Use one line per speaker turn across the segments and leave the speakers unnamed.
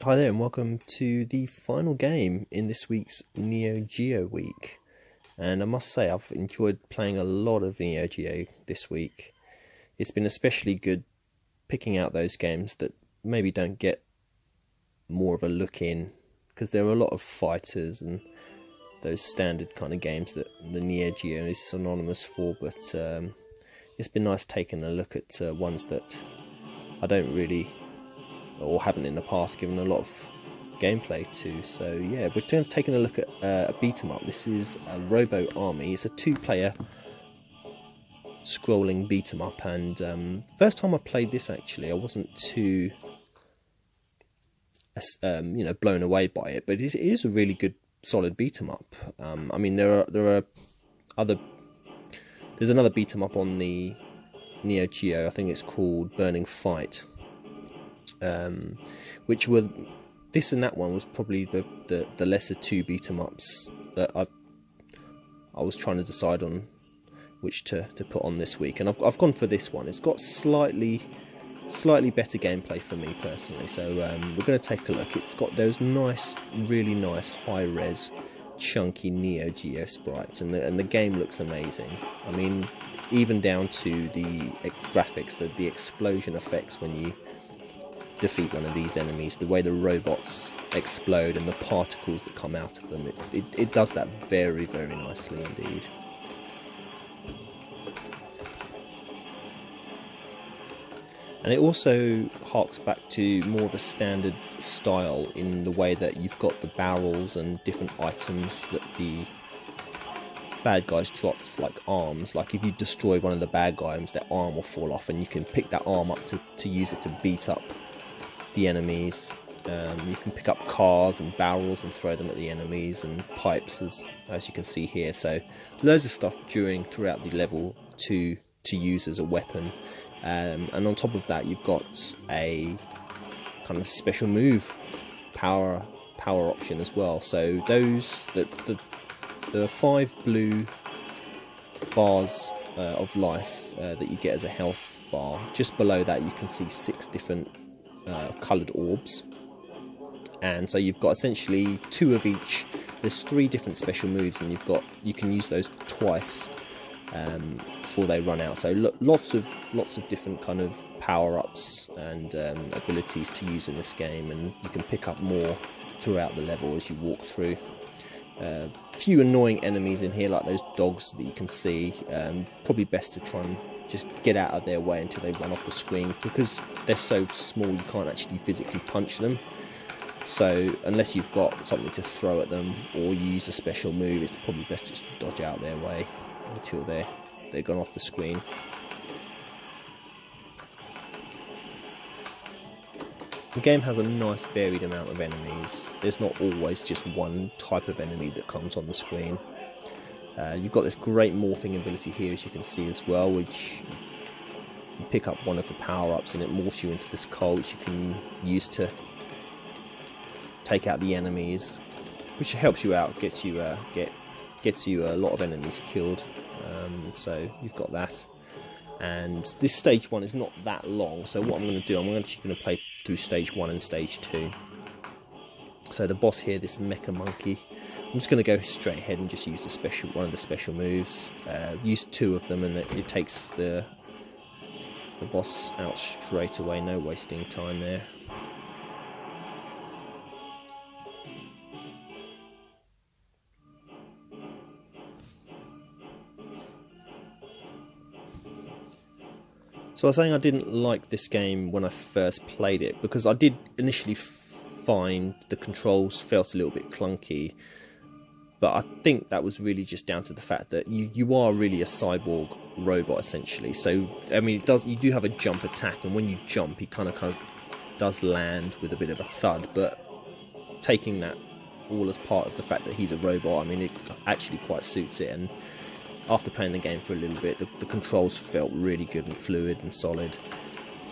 Hi there and welcome to the final game in this week's Neo Geo week. And I must say I've enjoyed playing a lot of Neo Geo this week. It's been especially good picking out those games that maybe don't get more of a look in, because there are a lot of fighters and those standard kind of games that the Neo Geo is synonymous for, but it's been nice taking a look at ones that I don't really, or haven't in the past, given a lot of gameplay to. So yeah, we're taking a look at a beat 'em up. This is a Robo Army. It's a two-player scrolling beat 'em up, and first time I played this, actually I wasn't too blown away by it, but it is a really good solid beat 'em up. I mean, there's another beat 'em up on the Neo Geo. I think it's called Burning Fight, which were, this and that one was probably the lesser two beat 'em ups that I was trying to decide on which to put on this week, and I've gone for this one. It's got slightly better gameplay for me personally, so we're going to take a look. It's got those really nice high res chunky Neo Geo sprites, and the game looks amazing. I mean, even down to the graphics, the explosion effects when you defeat one of these enemies, the way the robots explode and the particles that come out of them, it does that very, very nicely indeed. And it also harks back to more of a standard style in the way that you've got the barrels and different items that the bad guys drops, like arms. Like if you destroy one of the bad guys, their arm will fall off, and you can pick that arm up to use it to beat up the enemies. You can pick up cars and barrels and throw them at the enemies, and pipes, as you can see here. So loads of stuff throughout the level to use as a weapon. And on top of that, you've got a kind of special move power option as well. So those the 5 blue bars of life that you get as a health bar. Just below that, you can see 6 different coloured orbs, and so you've got essentially 2 of each. There's 3 different special moves, and you can use those twice before they run out. So lots of different kind of power-ups and abilities to use in this game, and you can pick up more throughout the level as you walk through. Few annoying enemies in here, like those dogs that you can see. Probably best to try and just get out of their way until they run off the screen, because they're so small you can't actually physically punch them. So unless you've got something to throw at them or you use a special move, it's probably best just to dodge out their way until they're gone off the screen. The game has a nice varied amount of enemies. There's not always just one type of enemy that comes on the screen. You've got this great morphing ability here, as you can see as well, which you pick up one of the power-ups and it morphs you into this coal, which you can use to take out the enemies, which helps you out, gets you a lot of enemies killed. So you've got that, and this stage 1 is not that long. So what I'm going to do, I'm actually going to play through stage 1 and stage 2. So the boss here, this mecha monkey, I'm just going to go straight ahead and just use one of the special moves. Use 2 of them, and it takes the boss out straight away. No wasting time there. So I was saying I didn't like this game when I first played it, because I did initially find the controls felt a little bit clunky, but I think that was really just down to the fact that you are really a cyborg robot essentially. So I mean, you do have a jump attack, and when you jump, he kind of does land with a bit of a thud, but taking that all as part of the fact that he's a robot, I mean, it actually quite suits it. And after playing the game for a little bit, the controls felt really good and fluid and solid.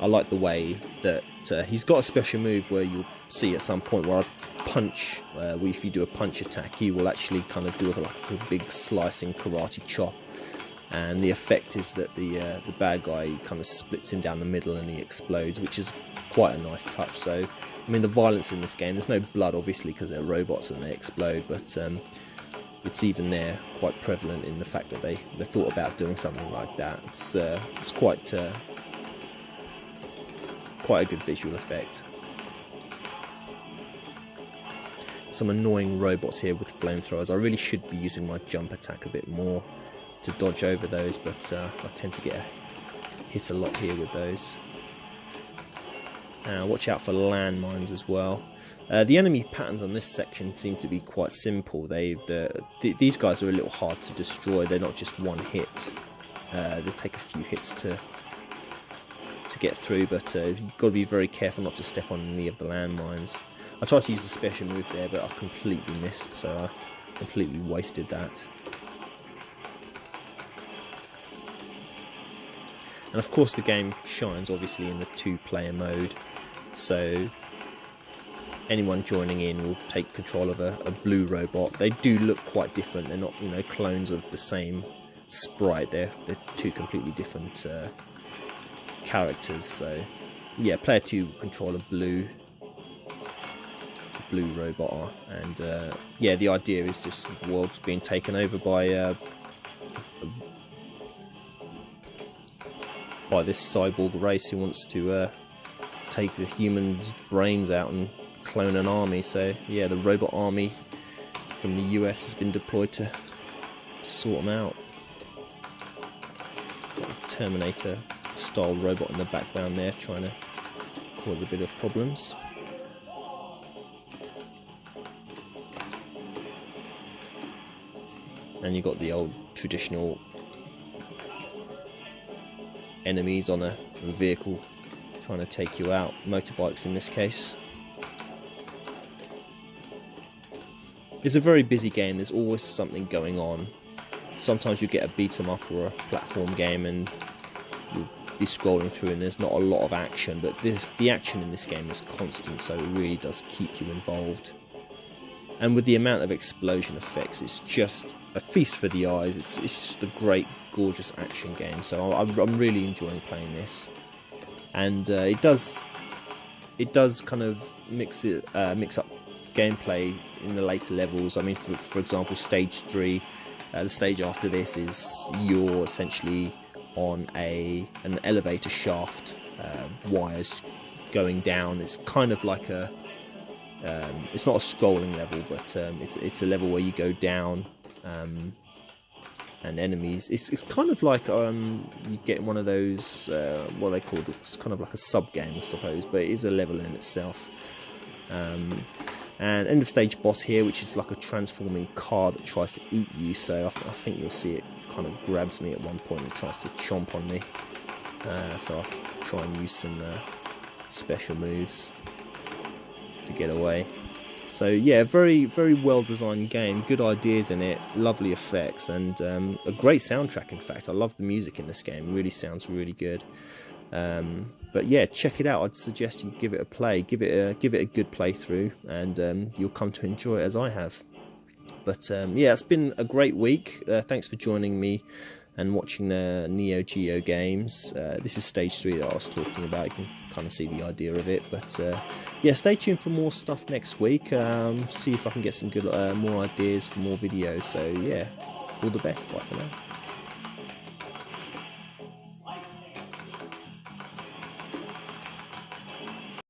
I like the way that he's got a special move where you'll see at some point where I punch, if you do a punch attack, he will actually kind of do like a big slicing karate chop and the effect is that the bad guy kind of splits him down the middle and he explodes, which is quite a nice touch. So I mean, the violence in this game, there's no blood obviously because they're robots and they explode, but it's even there quite prevalent in the fact that they thought about doing something like that. It's quite a good visual effect. Some annoying robots here with flamethrowers. I really should be using my jump attack a bit more to dodge over those, but I tend to get hit a lot here with those. Watch out for landmines as well. The enemy patterns on this section seem to be quite simple. These guys are a little hard to destroy. They're not just one hit. They take a few hits to get through, but you've got to be very careful not to step on any of the landmines. I tried to use the special move there, but I completely missed, so I completely wasted that. And of course the game shines obviously in the 2-player mode, so anyone joining in will take control of a blue robot. They do look quite different. They're not, you know, clones of the same sprite. They're two completely different characters. So yeah, player 2 control a blue robot, and yeah, the idea is just the world's being taken over by this cyborg race who wants to take the humans' brains out and clone an army. So yeah, the robot army from the US has been deployed to sort them out. Got a Terminator style robot in the background there trying to cause a bit of problems. And you've got the old traditional enemies on a vehicle trying to take you out, motorbikes in this case. It's a very busy game, there's always something going on. Sometimes you get a beat 'em up or a platform game and you'll be scrolling through and there's not a lot of action, but the action in this game is constant, so it really does keep you involved. And with the amount of explosion effects, it's just a feast for the eyes. It's just a great, gorgeous action game. So I'm really enjoying playing this, and it does kind of mix up gameplay in the later levels. I mean, for example, stage 3, the stage after this is you're essentially on an elevator shaft, wires going down. It's kind of like a it's not a scrolling level, but it's a level where you go down, and enemies. It's kind of like you get one of those what they call, it's kind of like a sub game, I suppose, but it is a level in itself. And end of stage boss here, which is like a transforming car that tries to eat you. So I think you'll see it kind of grabs me at one point and tries to chomp on me. So I'll try and use some special moves to get away. So yeah, very, very well designed game, good ideas in it, lovely effects, and a great soundtrack. In fact, I love the music in this game, it really sounds really good. But yeah, check it out. I'd suggest you give it a play, give it a good playthrough, and you'll come to enjoy it as I have. But yeah, it's been a great week. Thanks for joining me and watching the Neo Geo games. This is stage 3 that I was talking about. You can kind of see the idea of it. But yeah, stay tuned for more stuff next week. See if I can get some good more ideas for more videos. So yeah, all the best. Bye for now.